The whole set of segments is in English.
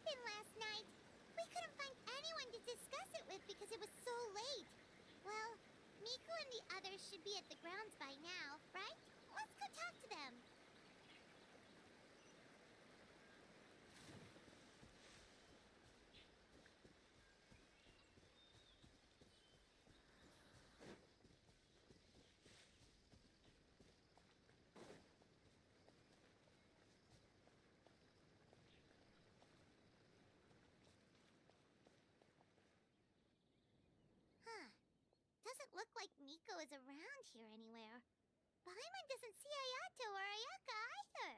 happened last night? We couldn't find anyone to discuss it with because it was so late. Well, Miku and the others should be at the grounds by now, right? Let's go talk to them. Huh. Doesn't look like Miko is around here anywhere. Paimon doesn't see Ayato or Ayaka either.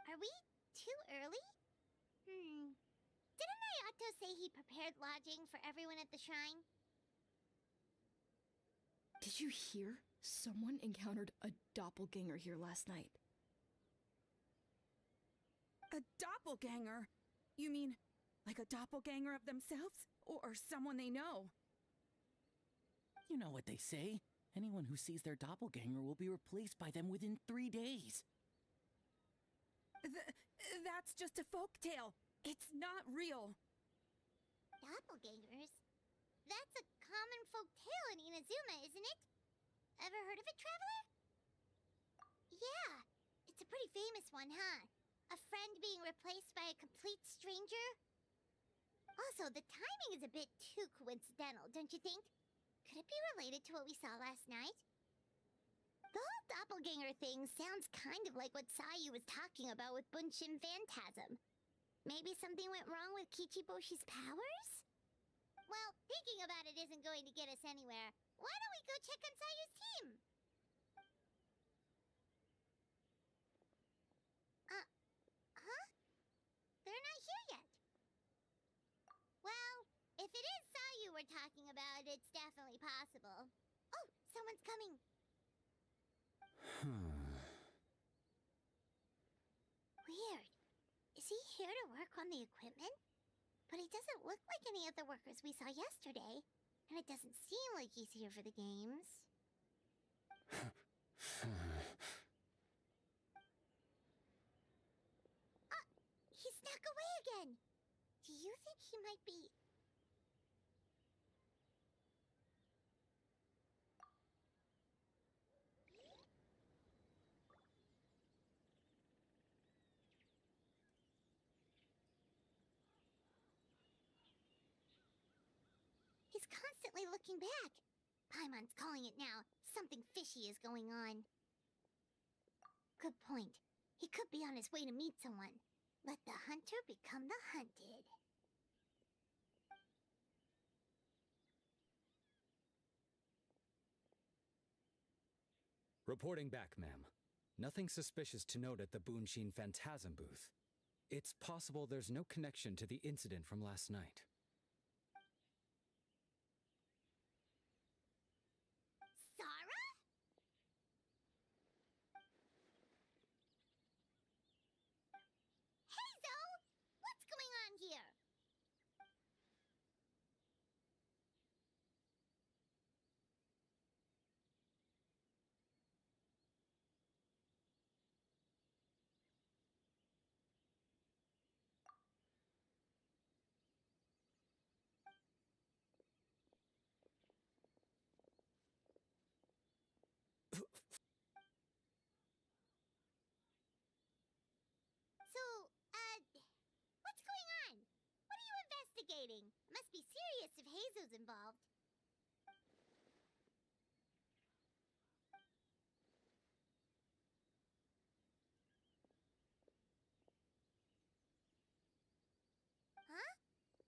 Are we too early? Didn't Ayato say he prepared lodging for everyone at the shrine? Did you hear? Someone encountered a doppelganger here last night. A doppelganger? You mean, like a doppelganger of themselves? Or someone they know? You know what they say. Anyone who sees their doppelganger will be replaced by them within 3 days. That's just a folktale. It's not real. Doppelgangers? That's a common folk tale in Inazuma, isn't it? Ever heard of it, Traveler? Yeah, it's a pretty famous one, huh? A friend being replaced by a complete stranger? Also, the timing is a bit too coincidental, don't you think? Could it be related to what we saw last night? The whole doppelganger thing sounds kind of like what Sayu was talking about with Bunshin Phantasm. Maybe something went wrong with Kichiboshi's powers? Well, thinking about it isn't going to get us anywhere. Why don't we go check on Sayu's team? Huh? They're not here yet. Well, if it is Sayu we're talking about, it's definitely possible. Oh, someone's coming. Weird. Is he here to work on the equipment? But he doesn't look like any of the workers we saw yesterday. And it doesn't seem like he's here for the games. He snuck away again! Do you think he might be... He's constantly looking back. Paimon's calling it now. Something fishy is going on. Good point. He could be on his way to meet someone. Let the hunter become the hunted. Reporting back, ma'am. Nothing suspicious to note at the Bunshin Phantasm booth. It's possible there's no connection to the incident from last night. Sarah? Hey, Zoe! What's going on here? What's going on? What are you investigating? It must be serious if Heizo's involved. Huh?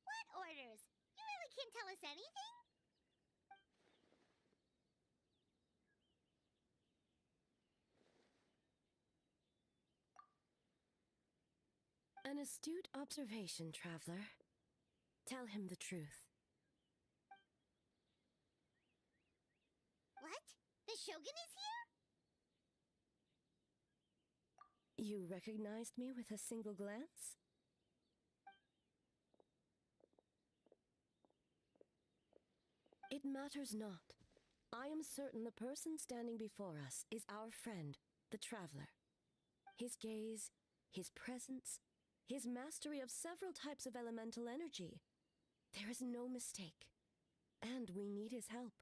What orders? You really can't tell us anything? An astute observation, Traveler. Tell him the truth. What? The Shogun is here? You recognized me with a single glance? It matters not. I am certain the person standing before us is our friend, the Traveler. His gaze, his presence, his mastery of several types of elemental energy. There is no mistake. And we need his help.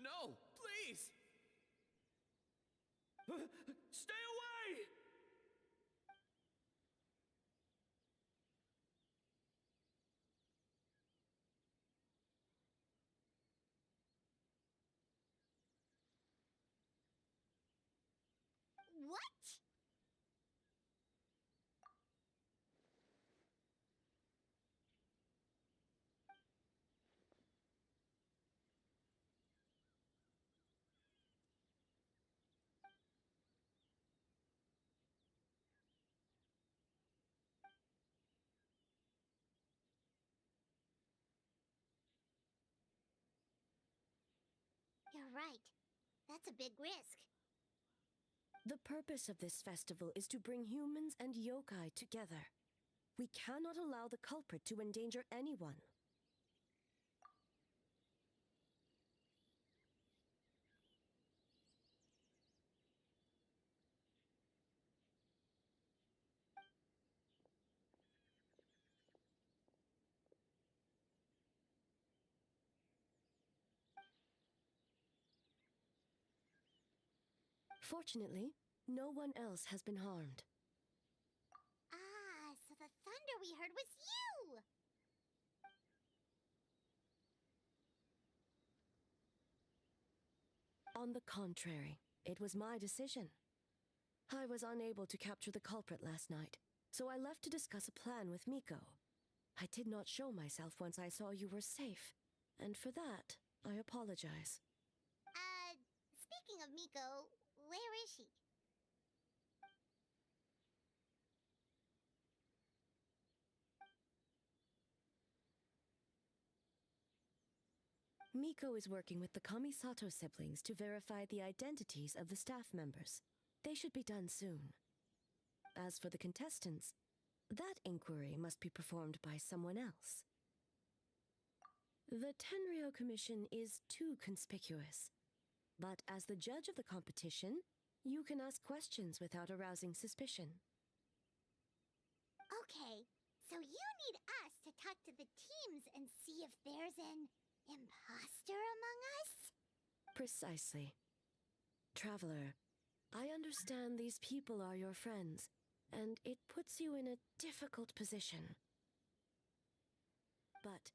No, please! Stay away! What? You're right. That's a big risk. The purpose of this festival is to bring humans and yokai together. We cannot allow the culprit to endanger anyone. Fortunately, no one else has been harmed. Ah, so the thunder we heard was you! On the contrary, it was my decision. I was unable to capture the culprit last night, so I left to discuss a plan with Miko. I did not show myself once I saw you were safe, and for that, I apologize. Speaking of Miko, where is she? Miko is working with the Kamisato siblings to verify the identities of the staff members. They should be done soon. As for the contestants, that inquiry must be performed by someone else. The Tenryo Commission is too conspicuous. But as the judge of the competition, you can ask questions without arousing suspicion. Okay, so you need us to talk to the teams and see if there's an imposter among us? Precisely. Traveler, I understand these people are your friends, and it puts you in a difficult position. But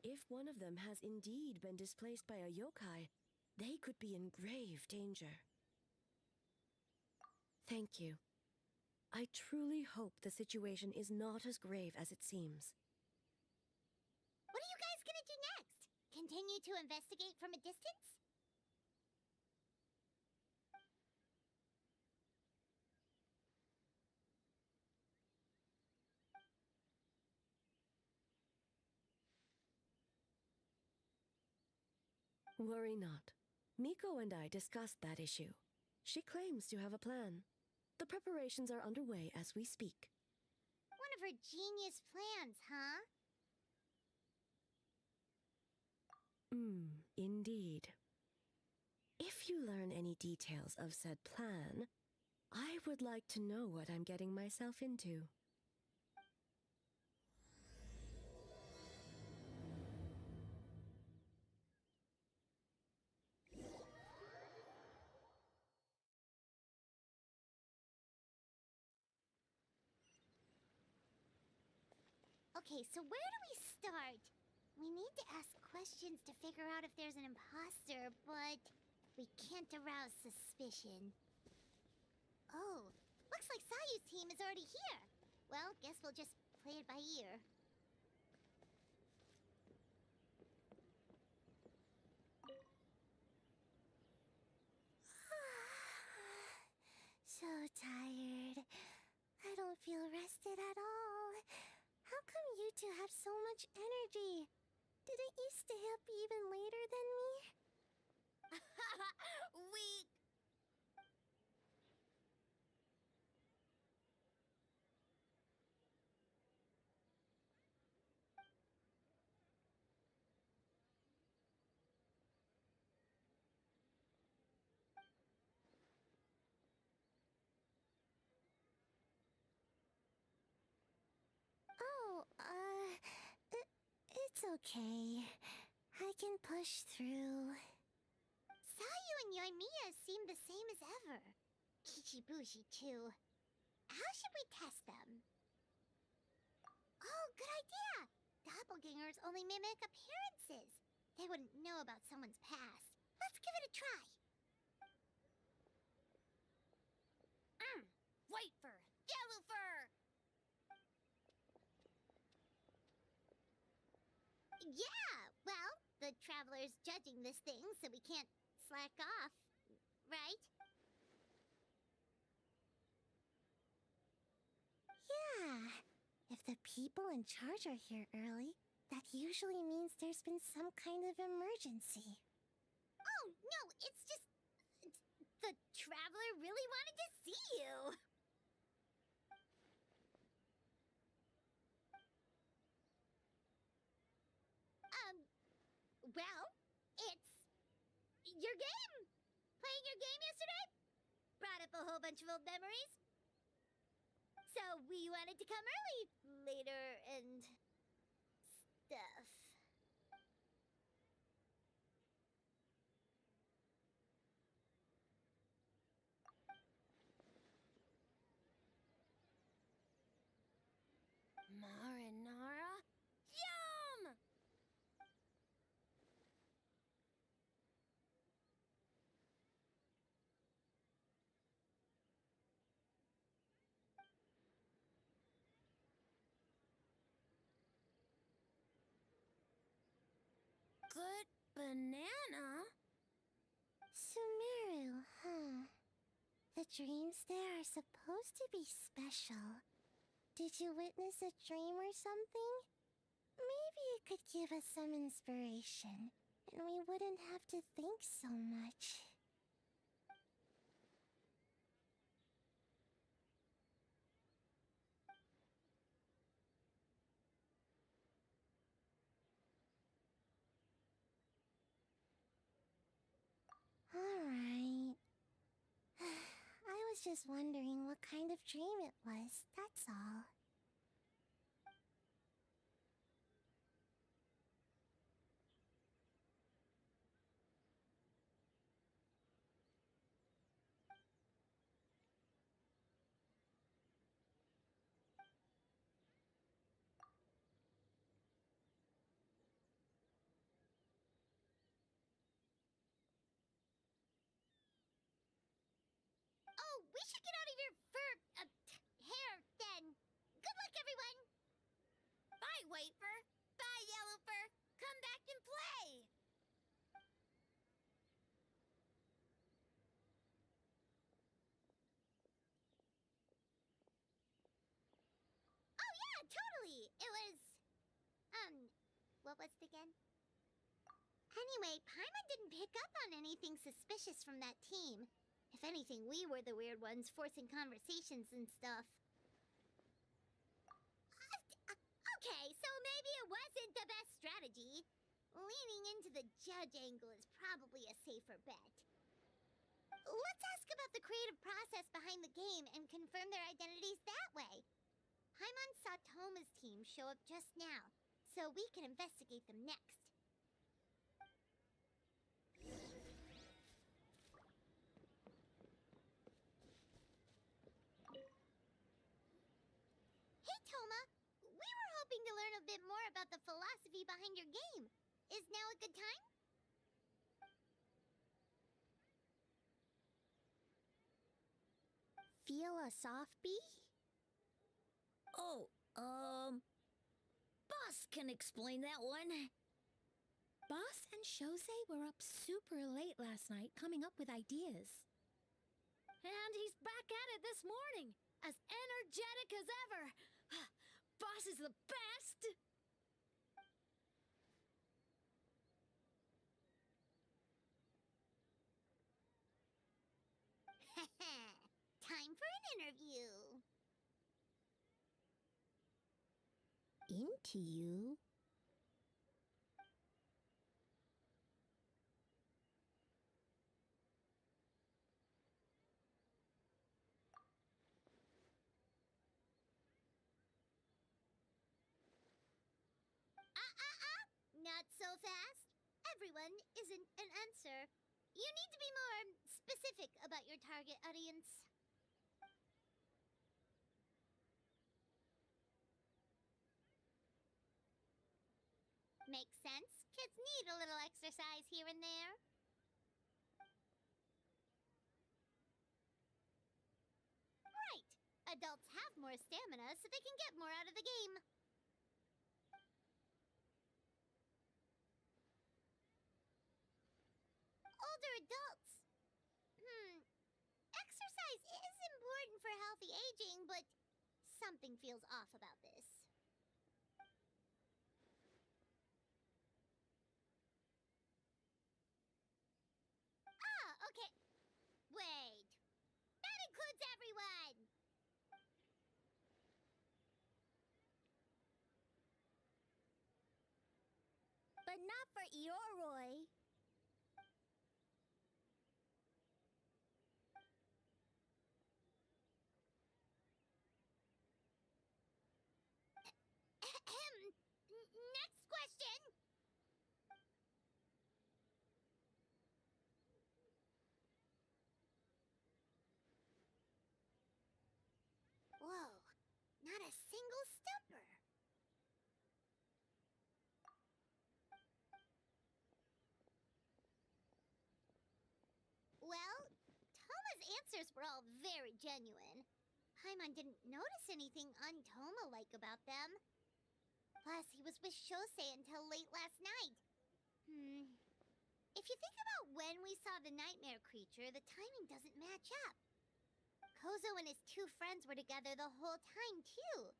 if one of them has indeed been displaced by a yokai, they could be in grave danger. Thank you. I truly hope the situation is not as grave as it seems. What are you guys gonna do next? Continue to investigate from a distance? Worry not. Miko and I discussed that issue. She claims to have a plan. The preparations are underway as we speak. One of her genius plans, huh? Indeed. If you learn any details of said plan, I would like to know what I'm getting myself into. Okay, so where do we start? We need to ask questions to figure out if there's an imposter, but we can't arouse suspicion. Oh, looks like Sayu's team is already here. Well, guess we'll just play it by ear. So tired. I don't feel rested at all. How come you two have so much energy? Didn't you stay up even later than me? Weak. It's okay. I can push through. Sayu and Yoimiya seem the same as ever. Kichibushi, too. How should we test them? Oh, good idea! Doppelgangers only mimic appearances. They wouldn't know about someone's past. Let's give it a try. White fur! Yellow fur! Yeah, well, the Traveler's judging this thing, so we can't slack off, right? Yeah. If the people in charge are here early, that usually means there's been some kind of emergency. Oh, no, it's just... the Traveler really wanted to see you! Well, it's... your game! Playing your game yesterday? Brought up a whole bunch of old memories. So we wanted to come early later and... stuff. Marinara? Yum! Good banana? Sumeru, huh? The dreams there are supposed to be special. Did you witness a dream or something? Maybe it could give us some inspiration, and we wouldn't have to think so much. Alright. I was just wondering what kind of dream it was, that's all. Oh, we should get out of your fur... hair, then. Good luck, everyone! Bye, White Fur. Bye, Yellow Fur. Come back and play! Oh, yeah, totally! It was... what was it again? Anyway, Paimon didn't pick up on anything suspicious from that team. If anything, we were the weird ones forcing conversations and stuff. Okay, so maybe it wasn't the best strategy. Leaning into the judge angle is probably a safer bet. Let's ask about the creative process behind the game and confirm their identities that way. Paimon saw Toma's team show up just now, so we can investigate them next. Hey, Toma! We were hoping to learn a bit more about the philosophy behind your game. Is now a good time? Philosophy? Oh, Boss can explain that one. Boss and Shosei were up super late last night coming up with ideas. And he's back at it this morning, as energetic as ever. Boss is the best! Time for an interview. Into you? Not so fast. Everyone isn't an answer. You need to be more specific about your target audience. Makes sense. Kids need a little exercise here and there. Right. Adults have more stamina so they can get more out of the game. Older adults. Exercise is important for healthy aging, but something feels off about this. Okay. Wait. That includes everyone! But not for Eoroi. Next question! Whoa, not a single stumper. Well, Toma's answers were all very genuine. Paimon didn't notice anything un-Toma-like about them. Plus, he was with Shosei until late last night. If you think about when we saw the nightmare creature, the timing doesn't match up. Kozo and his two friends were together the whole time, too.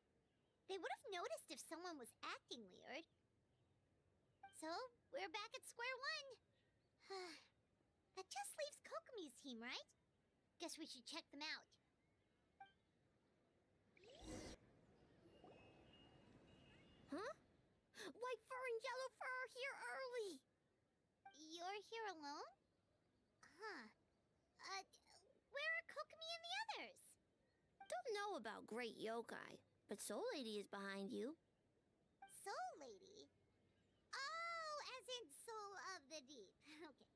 They would have noticed if someone was acting weird. So, we're back at square one. That just leaves Kokomi's team, right? Guess we should check them out. Huh? White fur and yellow fur are here early! You're here alone? Huh. Where are Kokomi and the others? Don't know about Great Yokai, but Soul Lady is behind you. Soul Lady? Oh, as in Soul of the Deep. Okay.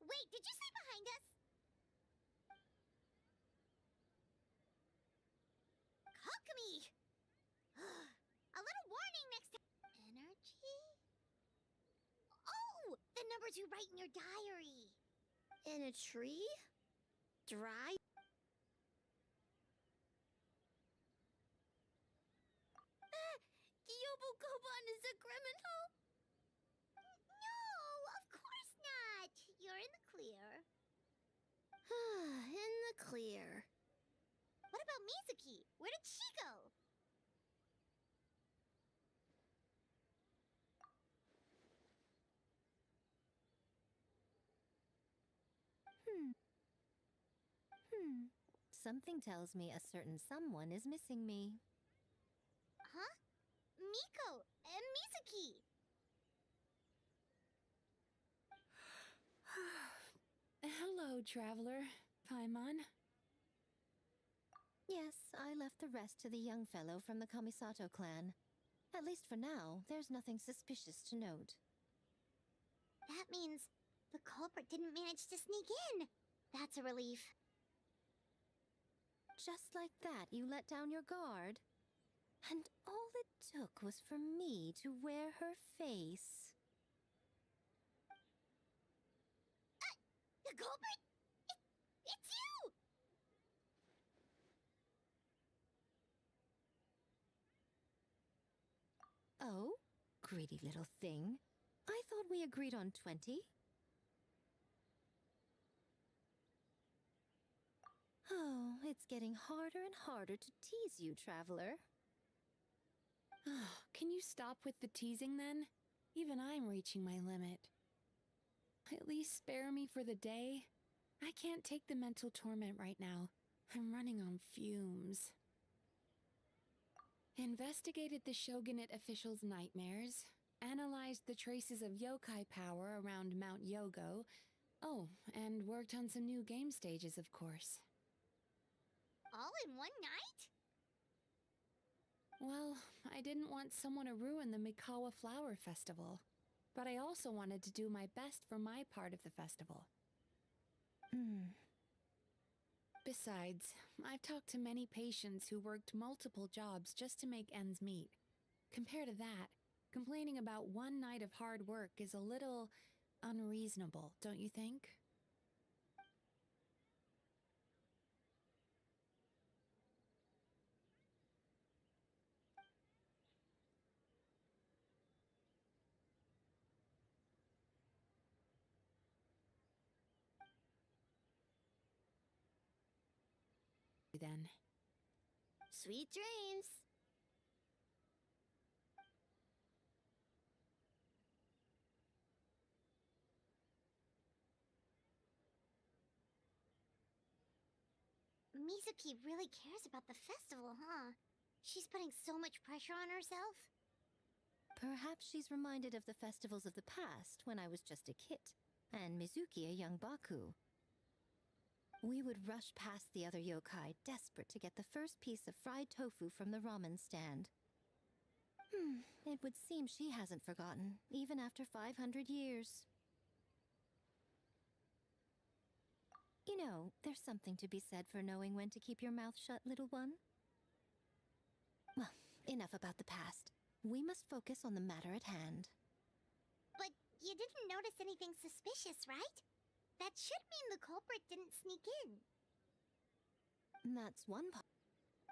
Wait, did you say behind us? Kokomi! A little warning next time. Energy? Oh! The numbers you write in your diary. In a tree? Dry? Gyobu-Koban is a criminal? No, of course not. You're in the clear. In the clear. What about Mizuki? Where did she go? Something tells me a certain someone is missing me. Huh? Miko and Mizuki. Hello, traveler. Paimon. Yes, I left the rest to the young fellow from the Kamisato clan. At least for now, there's nothing suspicious to note. That means the culprit didn't manage to sneak in. That's a relief. Just like that, you let down your guard? And all it took was for me to wear her face. The culprit? It's you! Oh, greedy little thing. I thought we agreed on 20. Oh, it's getting harder and harder to tease you, traveler. Can you stop with the teasing then? Even I'm reaching my limit. At least spare me for the day. I can't take the mental torment right now. I'm running on fumes. Investigated the shogunate officials' nightmares, analyzed the traces of yokai power around Mount Yogo. Oh, and worked on some new game stages, of course. All in one night? Well, I didn't want someone to ruin the Mikawa Flower Festival. but I also wanted to do my best for my part of the festival. Besides, I've talked to many patients who worked multiple jobs just to make ends meet. Compared to that, complaining about one night of hard work is a little unreasonable, don't you think? Then. Sweet dreams. Mizuki really cares about the festival, huh? She's putting so much pressure on herself. Perhaps she's reminded of the festivals of the past when I was just a kid, and Mizuki a young Baku. We would rush past the other yokai, desperate to get the first piece of fried tofu from the ramen stand. It would seem she hasn't forgotten, even after 500 years. You know, there's something to be said for knowing when to keep your mouth shut, little one. Well, enough about the past. We must focus on the matter at hand. But you didn't notice anything suspicious, right? That should mean the culprit didn't sneak in. That's one part.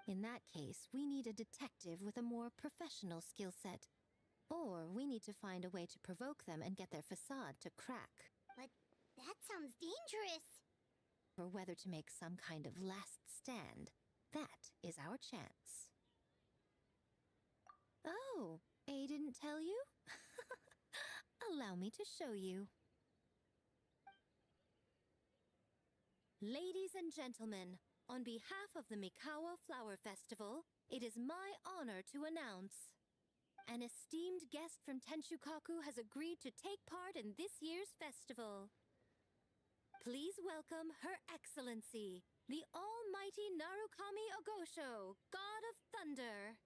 In that case, we need a detective with a more professional skill set. Or we need to find a way to provoke them and get their facade to crack. But that sounds dangerous. Or whether to make some kind of last stand. That is our chance. Oh, A didn't tell you? Allow me to show you. Ladies and gentlemen, on behalf of the Mikawa Flower Festival, it is my honor to announce an esteemed guest from Tenshukaku has agreed to take part in this year's festival. Please welcome Her Excellency, the Almighty Narukami Ogosho, God of Thunder.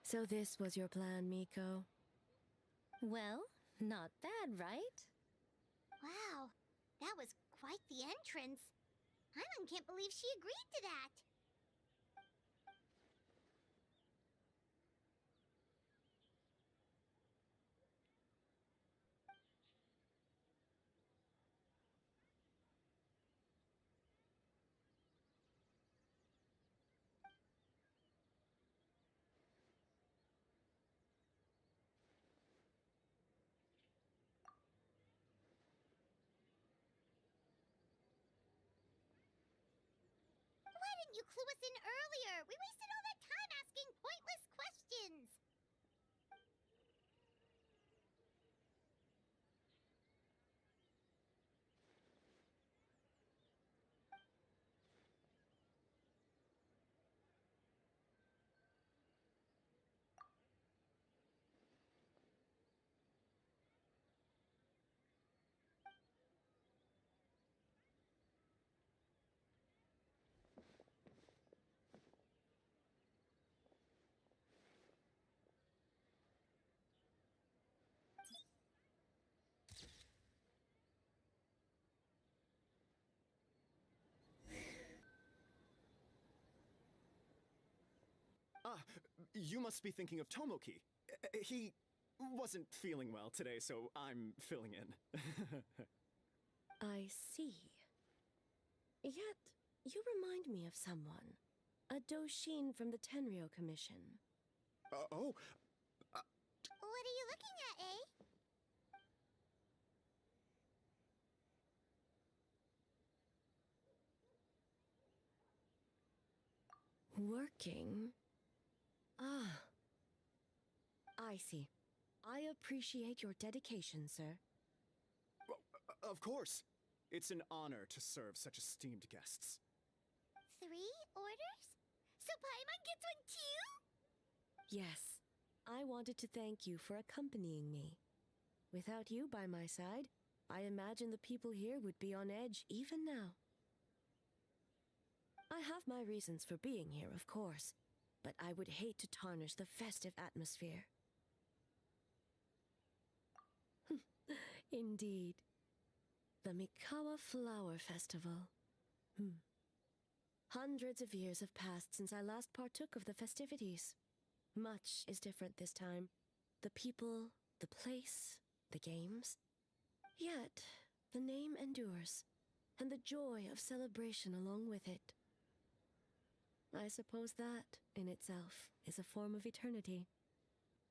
So this was your plan, Miko? Well, not bad, right? Wow, that was quite the entrance. Paimon can't believe she agreed to that. Why didn't you clue us in earlier? We wasted all that time asking pointless questions. Ah, you must be thinking of Tomoki. He wasn't feeling well today, so I'm filling in. I see. Yet, you remind me of someone. A Doshin from the Tenryo Commission. Oh, What are you looking at, eh? Working? Ah. I see. I appreciate your dedication, sir. of course. It's an honor to serve such esteemed guests. 3 orders? So Paimon gets one too? Yes, I wanted to thank you for accompanying me. Without you by my side, I imagine the people here would be on edge even now. I have my reasons for being here, of course, but I would hate to tarnish the festive atmosphere. Indeed. The Mikawa Flower Festival. Hundreds of years have passed since I last partook of the festivities. Much is different this time. The people, the place, the games. Yet, the name endures, and the joy of celebration along with it. I suppose that, in itself, is a form of eternity.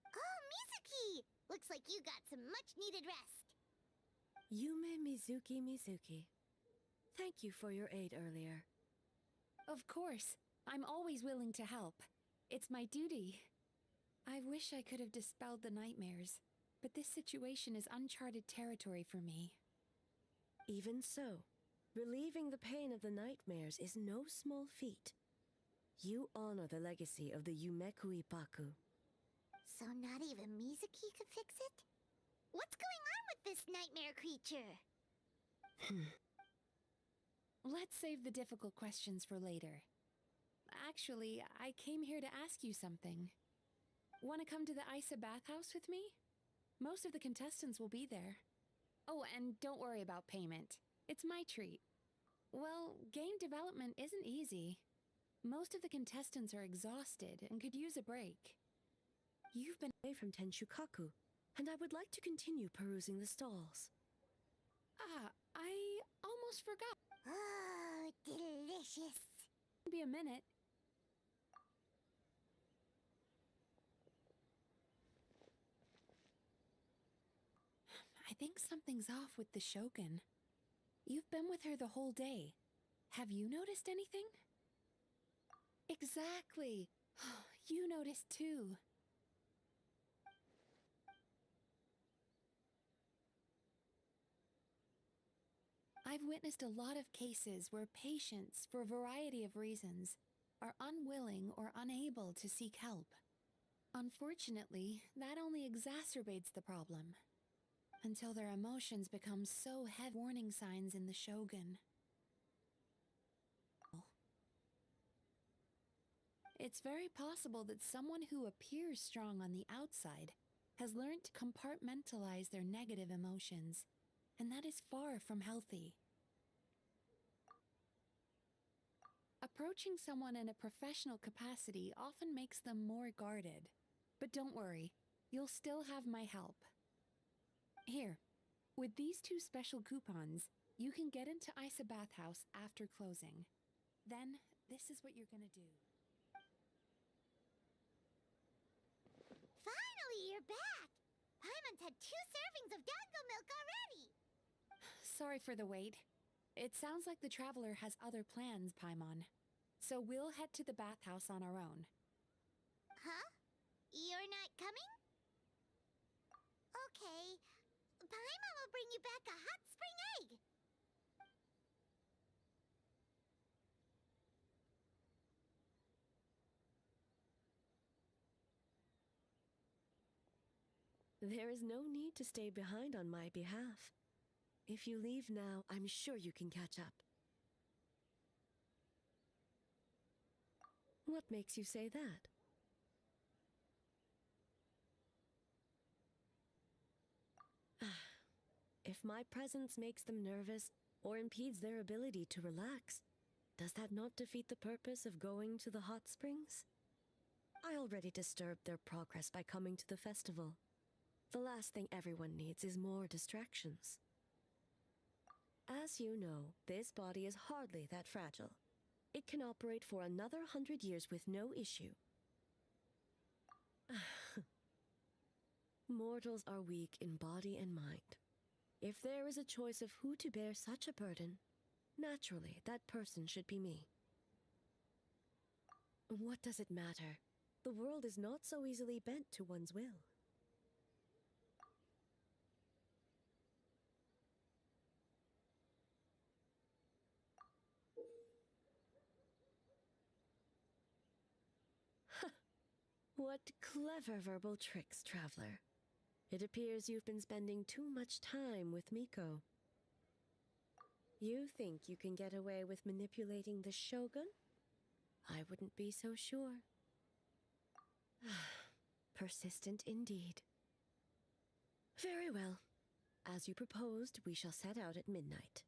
Oh, Mizuki! Looks like you got some much-needed rest. Yume Mizuki. Thank you for your aid earlier. Of course. I'm always willing to help. It's my duty. I wish I could have dispelled the nightmares, but this situation is uncharted territory for me. Even so, relieving the pain of the nightmares is no small feat. You honor the legacy of the Yumekui Baku. So not even Mizuki could fix it? What's going on with this nightmare creature? Let's save the difficult questions for later. Actually, I came here to ask you something. Want to come to the Isa bathhouse with me? Most of the contestants will be there. Oh, and don't worry about payment. It's my treat. Well, game development isn't easy. Most of the contestants are exhausted and could use a break. You've been away from Tenshukaku, and I would like to continue perusing the stalls. I almost forgot. Oh, delicious. Be a minute. I think something's off with the Shogun. You've been with her the whole day. Have you noticed anything? Exactly. You noticed too. I've witnessed a lot of cases where patients, for a variety of reasons, are unwilling or unable to seek help. Unfortunately, that only exacerbates the problem, until their emotions become so heavy. Warning signs in the Shogun. It's very possible that someone who appears strong on the outside has learned to compartmentalize their negative emotions, and that is far from healthy. Approaching someone in a professional capacity often makes them more guarded. But don't worry, you'll still have my help. Here, with these 2 special coupons, you can get into Isa Bathhouse after closing. Then, this is what you're gonna do. Finally, you're back! Paimon's had 2 servings of dango milk already! Sorry for the wait. It sounds like the Traveler has other plans, Paimon. So we'll head to the bathhouse on our own. Huh? You're not coming? Okay. Paimon will bring you back a hot spring egg! There is no need to stay behind on my behalf. If you leave now, I'm sure you can catch up. What makes you say that? If my presence makes them nervous or impedes their ability to relax, does that not defeat the purpose of going to the hot springs? I already disturbed their progress by coming to the festival. The last thing everyone needs is more distractions. As you know, this body is hardly that fragile. It can operate for another 100 years with no issue. Mortals are weak in body and mind. If there is a choice of who to bear such a burden, naturally that person should be me. What does it matter? The world is not so easily bent to one's will. What clever verbal tricks, traveler. It appears you've been spending too much time with Miko. You think you can get away with manipulating the Shogun? I wouldn't be so sure. Persistent indeed. Very well. As you proposed, we shall set out at midnight.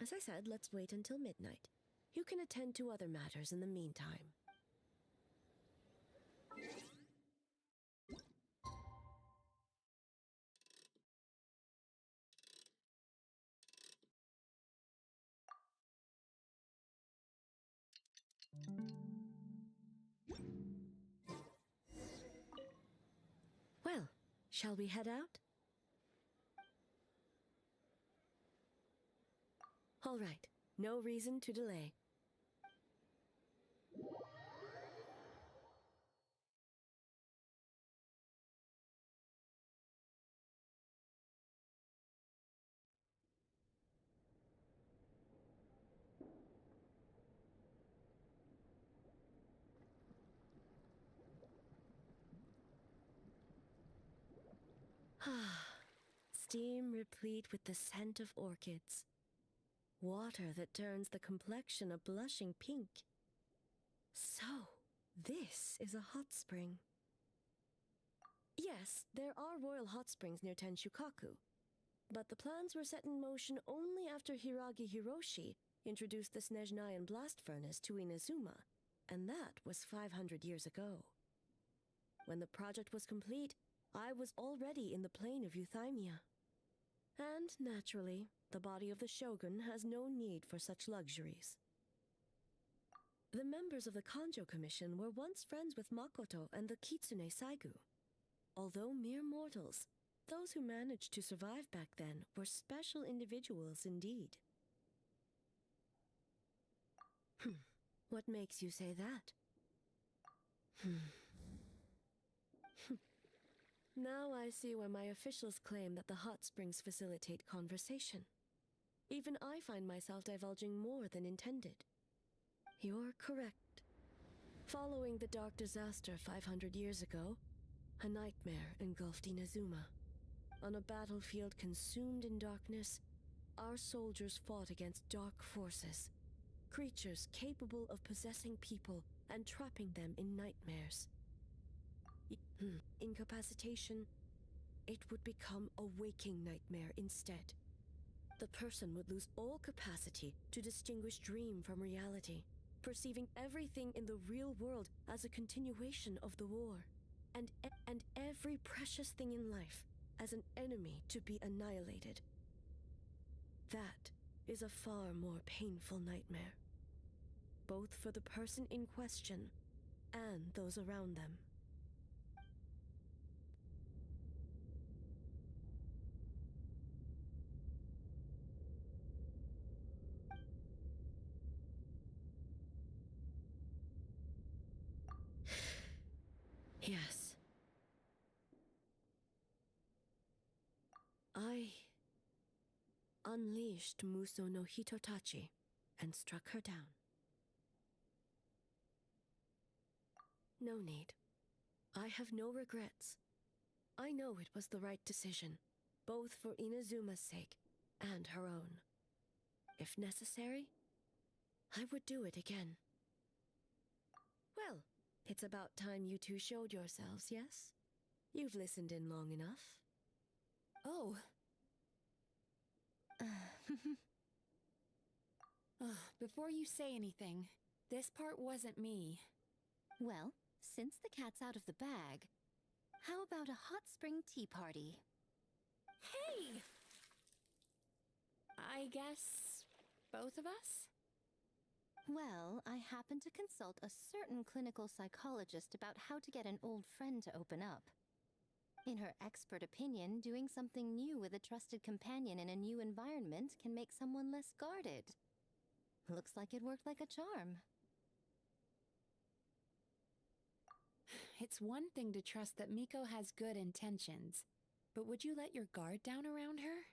As I said, let's wait until midnight. You can attend to other matters in the meantime. Well, shall we head out? All right, no reason to delay. Steam replete with the scent of orchids. Water that turns the complexion a blushing pink. So, this is a hot spring. Yes, there are royal hot springs near Tenshukaku, but the plans were set in motion only after Hiragi Hiroshi introduced the Snezhnayan blast furnace to Inazuma, and that was 500 years ago. When the project was complete, I was already in the plain of Euthymia. And, naturally, the body of the Shogun has no need for such luxuries. The members of the Kanjo Commission were once friends with Makoto and the Kitsune Saigu. Although mere mortals, those who managed to survive back then were special individuals indeed. What makes you say that? Now I see why my officials claim that the hot springs facilitate conversation. Even I find myself divulging more than intended. You're correct. Following the dark disaster 500 years ago, a nightmare engulfed Inazuma. On a battlefield consumed in darkness, our soldiers fought against dark forces, creatures capable of possessing people and trapping them in nightmares. Incapacitation, it would become a waking nightmare instead. The person would lose all capacity to distinguish dream from reality, perceiving everything in the real world as a continuation of the war, and every precious thing in life as an enemy to be annihilated. That is a far more painful nightmare, both for the person in question and those around them. Yes. I unleashed Muso no Hitotachi and struck her down. No need. I have no regrets. I know it was the right decision, both for Inazuma's sake and her own. If necessary, I would do it again. Well, it's about time you two showed yourselves, yes? You've listened in long enough. Oh. Before you say anything, this part wasn't me. Well, since the cat's out of the bag, how about a hot spring tea party? Hey! I guess both of us? Well, I happened to consult a certain clinical psychologist about how to get an old friend to open up. In her expert opinion, doing something new with a trusted companion in a new environment can make someone less guarded. Looks like it worked like a charm. It's one thing to trust that Miko has good intentions, but would you let your guard down around her?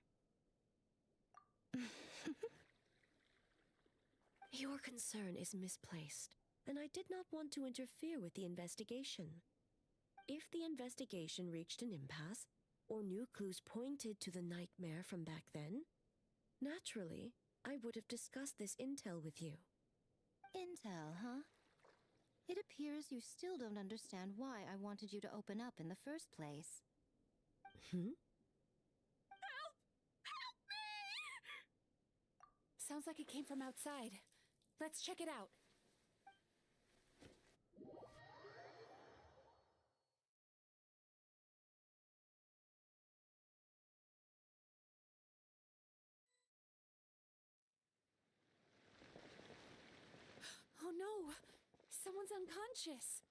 Your concern is misplaced, and I did not want to interfere with the investigation. If the investigation reached an impasse, or new clues pointed to the nightmare from back then, naturally, I would have discussed this intel with you. Intel, huh? It appears you still don't understand why I wanted you to open up in the first place. Hmm? Sounds like it came from outside. Let's check it out. Oh no! Someone's unconscious!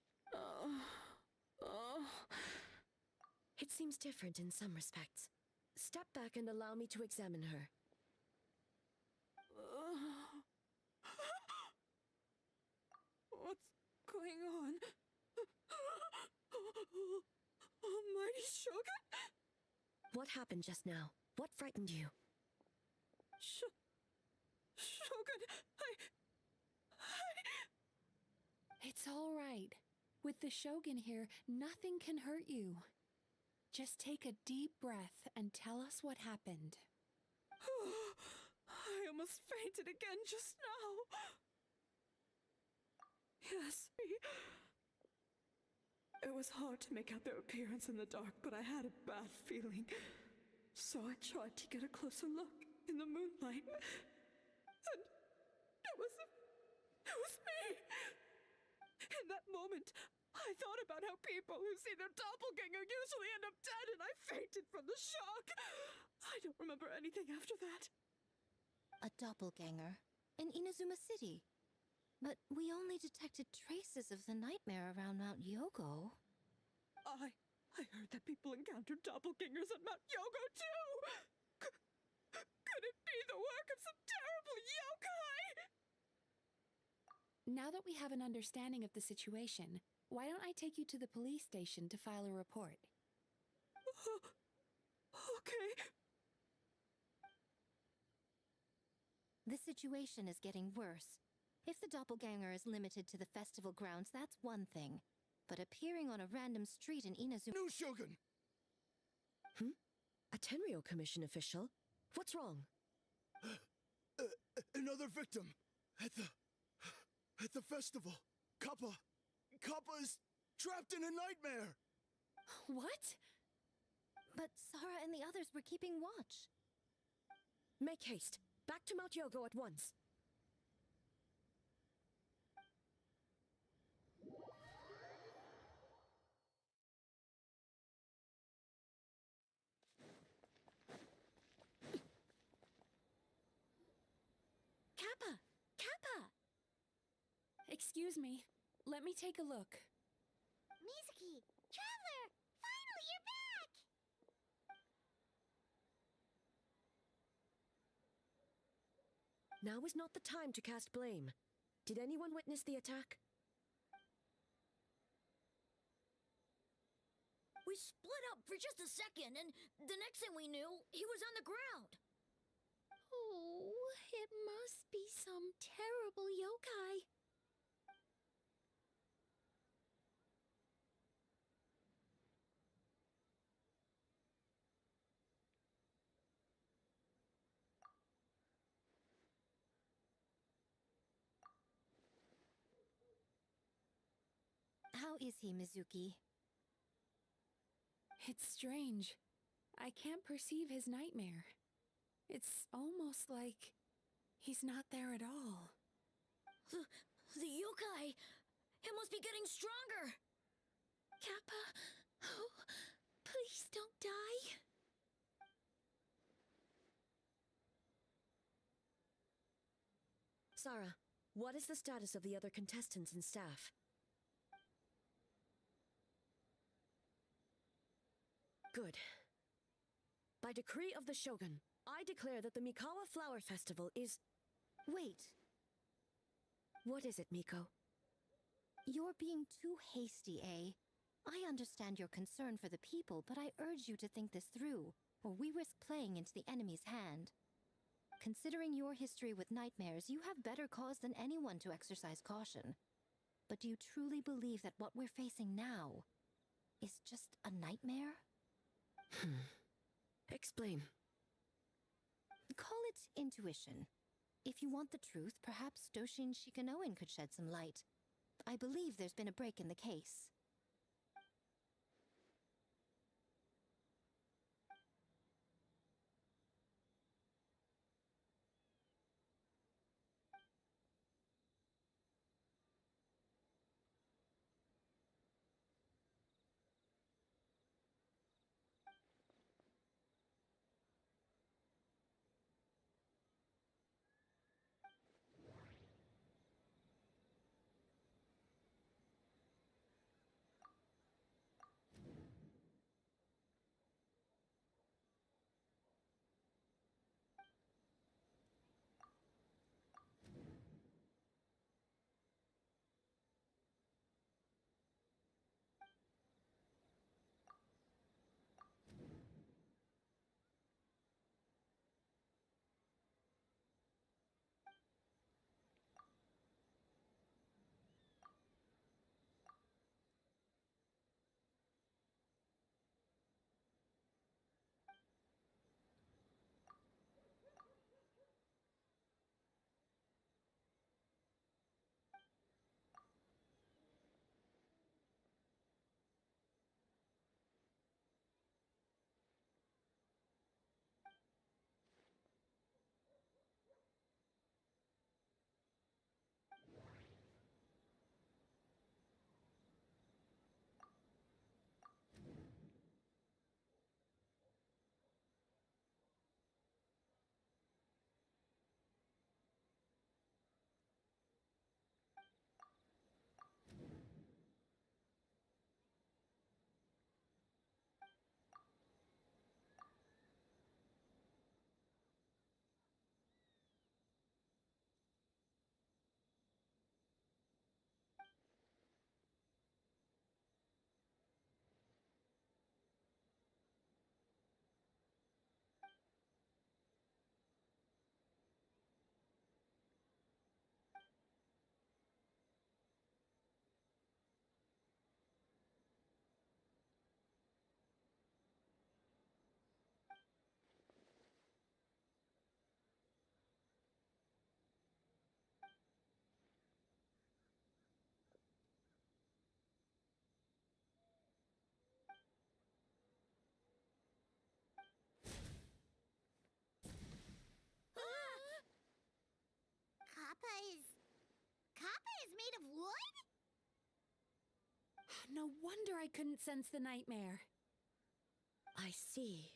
It seems different in some respects. Step back and allow me to examine her. What's going on? Almighty Shogun? What happened just now? What frightened you? Shogun, It's all right. With the Shogun here, nothing can hurt you. Just take a deep breath and tell us what happened. I almost fainted again just now. Yes, it was hard to make out their appearance in the dark, but I had a bad feeling. So I tried to get a closer look in the moonlight. And it was me. In that moment, I thought about how people who see their doppelganger usually end up dead, and I fainted from the shock. I don't remember anything after that. A doppelganger in Inazuma City. But we only detected traces of the nightmare around Mount Yogo. I heard that people encountered doppelgangers at Mount Yogo too! Could it be the work of some terrible yokai? Now that we have an understanding of the situation, why don't I take you to the police station to file a report? Okay. The situation is getting worse. If the doppelganger is limited to the festival grounds, that's one thing. But appearing on a random street in Inazuma— No, Shogun! A Tenryo Commission official? What's wrong? Another victim! At the festival! Kappa is trapped in a nightmare! What? But Sara and the others were keeping watch. Make haste. Back to Mount Yogo at once. Kappa! Excuse me. Let me take a look. Mizuki! Traveler! Finally, you're back! Now is not the time to cast blame. Did anyone witness the attack? We split up for just a second, and the next thing we knew, he was on the ground. Oh, it must be some terrible yokai. How is he, Mizuki? It's strange. I can't perceive his nightmare. It's almost like he's not there at all. The yokai! It must be getting stronger! Kappa, oh, please don't die. Sara, what is the status of the other contestants and staff? Good. By decree of the Shogun, I declare that the Mikawa Flower Festival is— Wait, What is it, Miko? you're being too hasty, eh? I understand your concern for the people, but I urge you to think this through, or we risk playing into the enemy's hand. Considering your history with nightmares, you have better cause than anyone to exercise caution. But do you truly believe that what we're facing now is just a nightmare? Explain. Call it intuition. If you want the truth, perhaps Doshin Shikanoin could shed some light. I believe there's been a break in the case. Kappa is made of wood? No wonder I couldn't sense the nightmare. I see.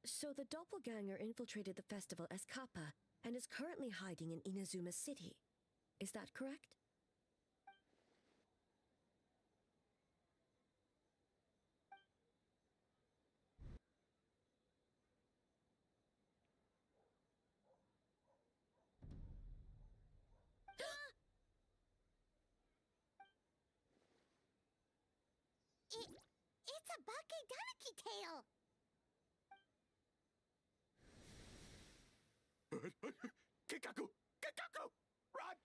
So the doppelganger infiltrated the festival as Kappa and is currently hiding in Inazuma City. Is that correct? It's a Bakedanaki tail! Kikaku! Kikaku! Run!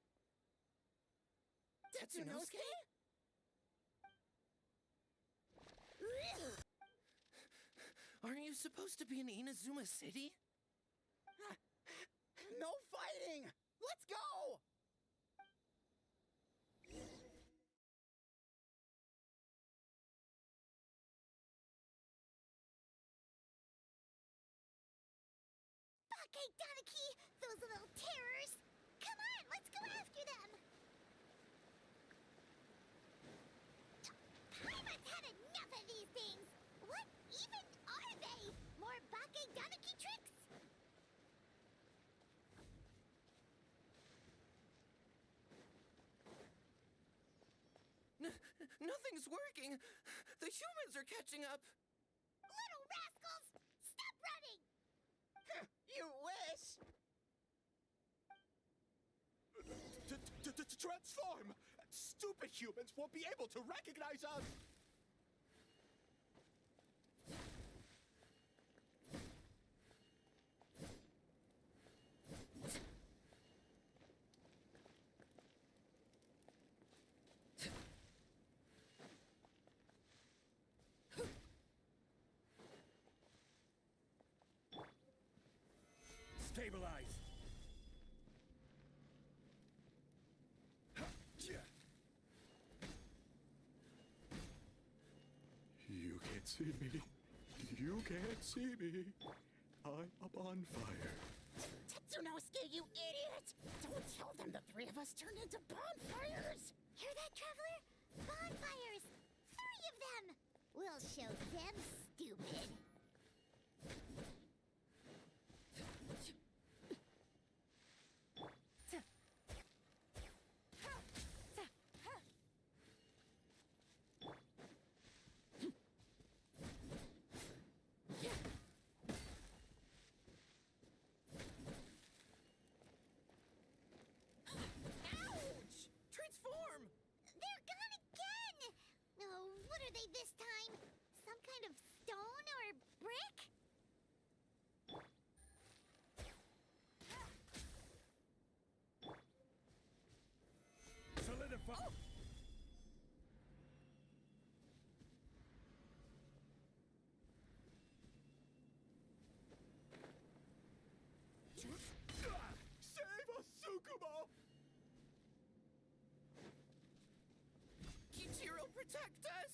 Tetsunosuke? Aren't you supposed to be in Inazuma City? No fighting! Let's go! Bakedanaki! Those little terrors! Come on, let's go after them! Paimon's had enough of these things! What even are they? More Bakedanaki tricks? Nothing's working. The humans are catching up. Little rascals! Stop running! You wish! Transform! Stupid humans won't be able to recognize us! Stabilize! You can't see me. You can't see me. I'm up on fire. Tetsunosuke, you idiot! Don't tell them the three of us turned into bonfires! Hear that, Traveler? Bonfires! 3 of them! We'll show them stupid. Ouch! Transform! They're gone again! Oh, what are they this time? Some kind of stone or brick? Solidify! Save us, Tsukumo! Kichiro, protect us!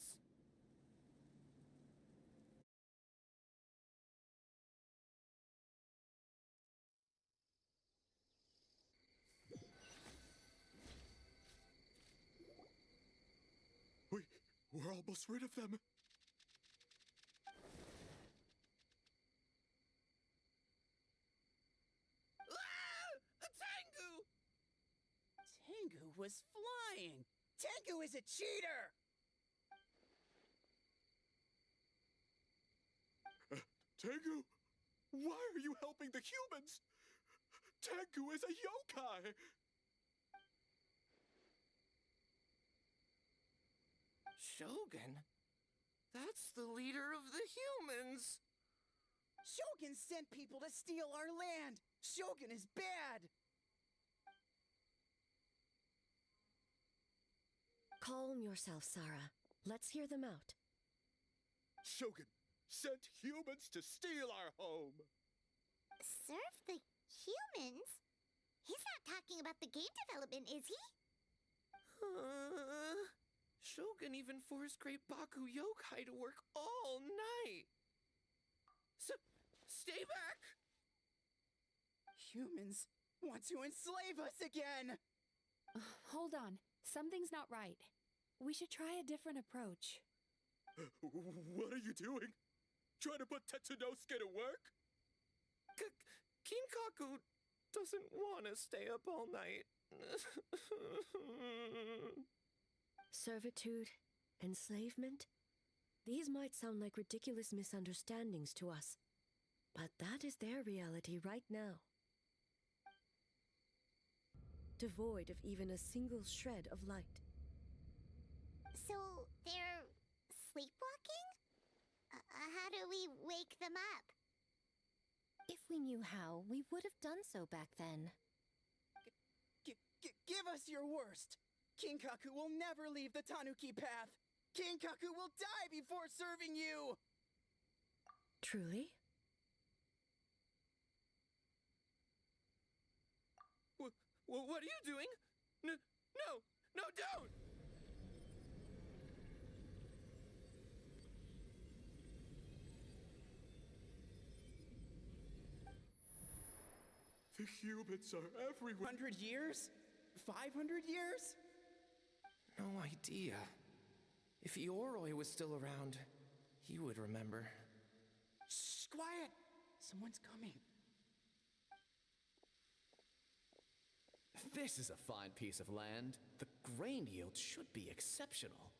We're almost rid of them. Ah! A Tengu! Tengu was flying! Tengu is a cheater! Tengu, why are you helping the humans? Tengu is a yokai! Shogun? That's the leader of the humans! Shogun sent people to steal our land! Shogun is bad! Calm yourself, Sarah. Let's hear them out. Shogun sent humans to steal our home! Serve the humans? He's not talking about the game development, is he? Shogun even forced Great Baku Yokai to work all night! Stay back! Humans want to enslave us again! Hold on. Something's not right. We should try a different approach. What are you doing? Trying to put Tetsunosuke to work? Kinkaku doesn't want to stay up all night. Servitude, enslavement? These might sound like ridiculous misunderstandings to us, but that is their reality right now. Devoid of even a single shred of light. So, they're sleepwalking? How do we wake them up? If we knew how, we would have done so back then. Give us your worst! Kinkaku will never leave the Tanuki path! Kinkaku will die before serving you! Truly? What are you doing? No, don't! The humans are everywhere. 100 years? 500 years? No idea. If Ioroi was still around, he would remember. Shh, quiet! Someone's coming. This is a fine piece of land. The grain yield should be exceptional.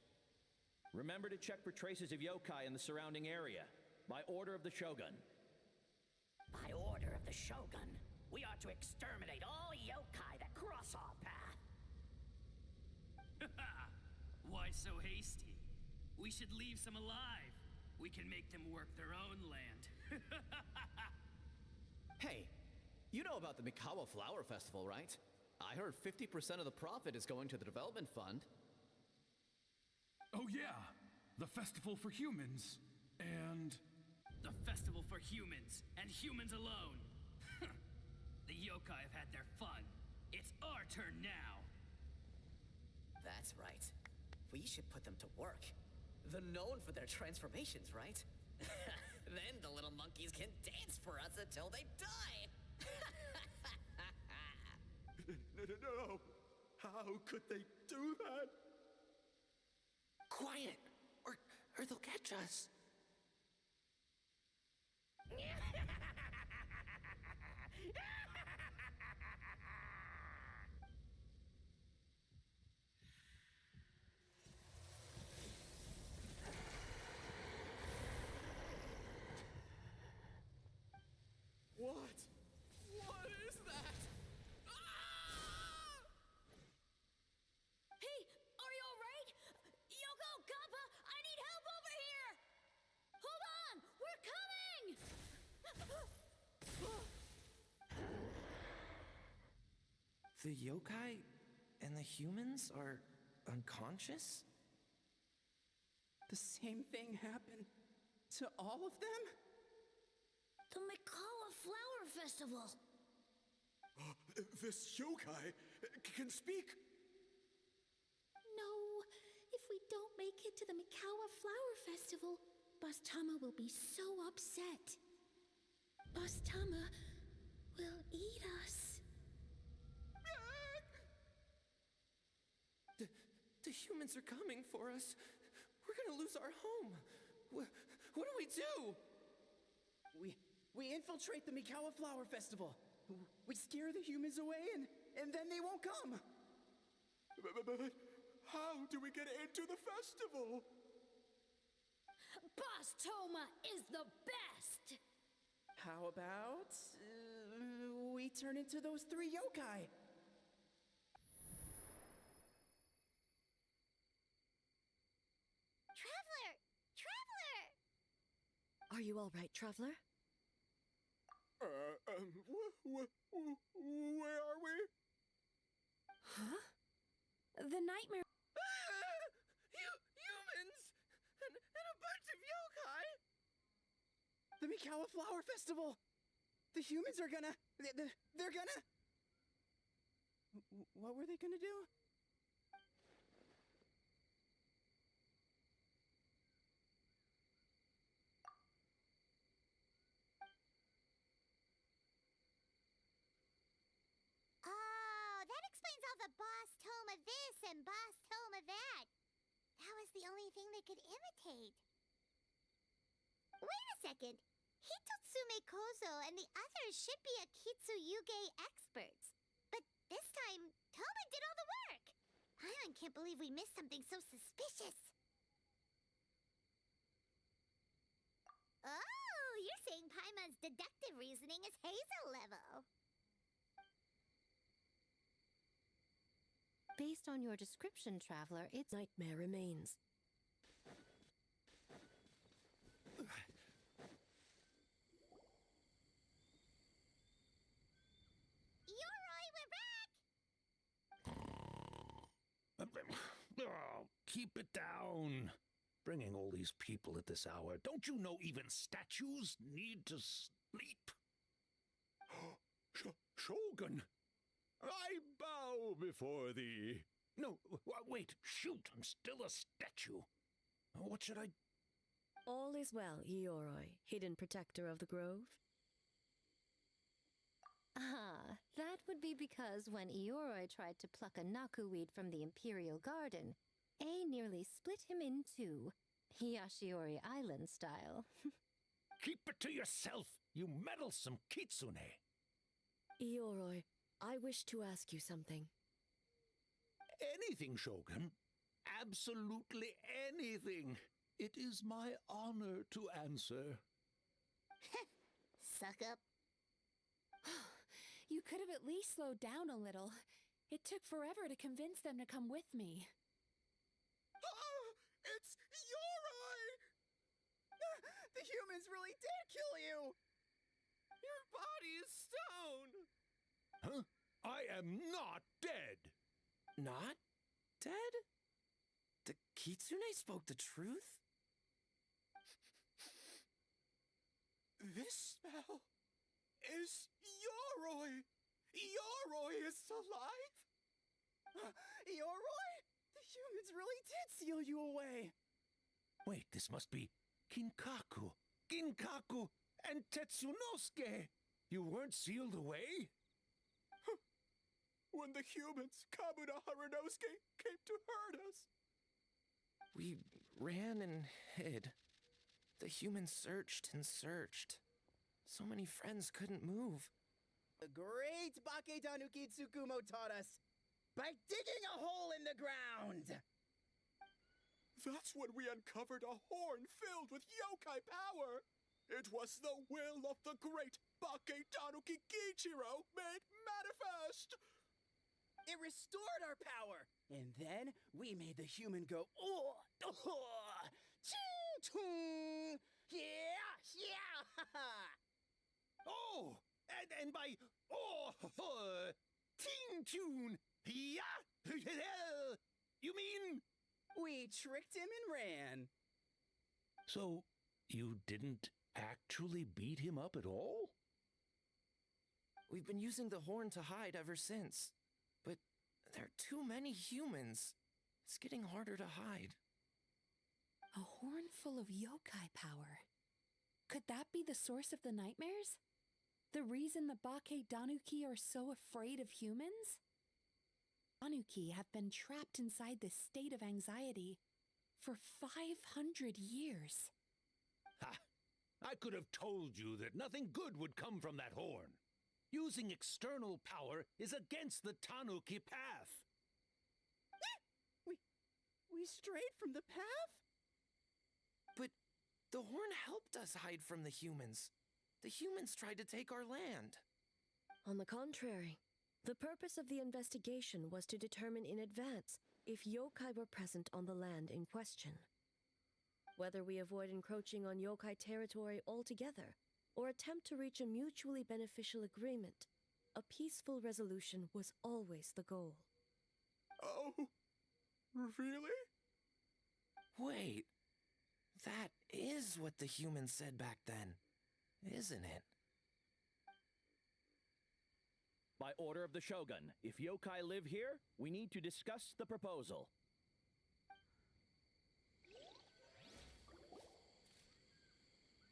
Remember to check for traces of yokai in the surrounding area. By order of the Shogun. By order of the Shogun, we are to exterminate all yokai that cross our path. Why so hasty? We should leave some alive. We can make them work their own land. Hey, you know about the Mikawa Flower Festival, right? I heard 50% of the profit is going to the development fund. Oh yeah, the festival for humans. And... the festival for humans, and humans alone. The yokai have had their fun. It's our turn now. That's right. We should put them to work. They're known for their transformations, right? Then the little monkeys can dance for us until they die! No! How could they do that? Quiet, or they'll catch us. What? What is that? Hey, are you alright? Yoko, Kappa, I need help over here! Hold on, we're coming! The yokai and the humans are unconscious? The same thing happened to all of them? The Mikawa Flower Festival. This yokai can speak. No, if we don't make it to the Mikawa Flower Festival, Boss Tama will be so upset. Boss Tama will eat us. The humans are coming for us. We're gonna lose our home. What do we do? We infiltrate the Mikawa Flower Festival. We scare the humans away and then they won't come. But how do we get into the festival? Boss Toma is the best! How about we turn into those 3 yokai? Traveler! Traveler! Are you all right, traveler? Where are we? Huh? The nightmare. Humans! And a bunch of yokai! The Mikawa Flower Festival! The humans are gonna... They're gonna... What were they gonna do? Oh, that explains all the Boss Toma this and Boss Toma that. That was the only thing they could imitate. Wait a second. Hitotsume Kozo and the others should be Akitsuyuge experts. But this time, Toma did all the work. Paimon can't believe we missed something so suspicious. Oh, you're saying Paimon's deductive reasoning is Hazel level. Based on your description, Traveler, it's Nightmare remains. Yoroi, we're back! Oh, keep it down. Bringing all these people at this hour. Don't you know even statues need to sleep? Shogun! I bow before thee. No, wait, shoot, I'm still a statue. What should I... All is well, Ioroi, hidden protector of the grove. Ah, that would be because when Ioroi tried to pluck a naku weed from the Imperial Garden, A nearly split him in two, Yashiori Island style. Keep it to yourself, you meddlesome kitsune. Ioroi, I wish to ask you something. Anything, Shogun. Absolutely anything. It is my honor to answer. Suck up. You could have at least slowed down a little. It took forever to convince them to come with me. Oh, it's Yoroi! The humans really did kill you! Your body is stone! Huh? I am not dead! Not dead? The kitsune spoke the truth? This smell is Yoroi! Yoroi is alive? Yoroi? The humans really did seal you away. Wait, this must be Kinkaku. Ginkaku and Tetsunosuke. You weren't sealed away? When the humans, Kabuto Harunosuke, came to hurt us. We ran and hid. The humans searched and searched. So many friends couldn't move. The great Bake Tanuki Tsukumo taught us by digging a hole in the ground. That's when we uncovered a horn filled with yokai power. It was the will of the great Bake Tanuki Kichiro made manifest. It restored our power, and then we made the human go, oh, ching, chung, yeah, Oh, and by ting tune, yeah, you mean? We tricked him and ran. So, you didn't actually beat him up at all? We've been using the horn to hide ever since. But there are too many humans. It's getting harder to hide. A horn full of yokai power. Could that be the source of the nightmares? The reason the Bake Danuki are so afraid of humans? Danuki have been trapped inside this state of anxiety for 500 years. Ha! I could have told you that nothing good would come from that horn. Using external power is against the Tanuki path. We strayed from the path? But the horn helped us hide from the humans. The humans tried to take our land. On the contrary, the purpose of the investigation was to determine in advance if yokai were present on the land in question. Whether we avoid encroaching on yokai territory altogether or attempt to reach a mutually beneficial agreement, a peaceful resolution was always the goal. Oh, really? Wait, that is what the humans said back then, isn't it? By order of the Shogun, if yokai live here, we need to discuss the proposal.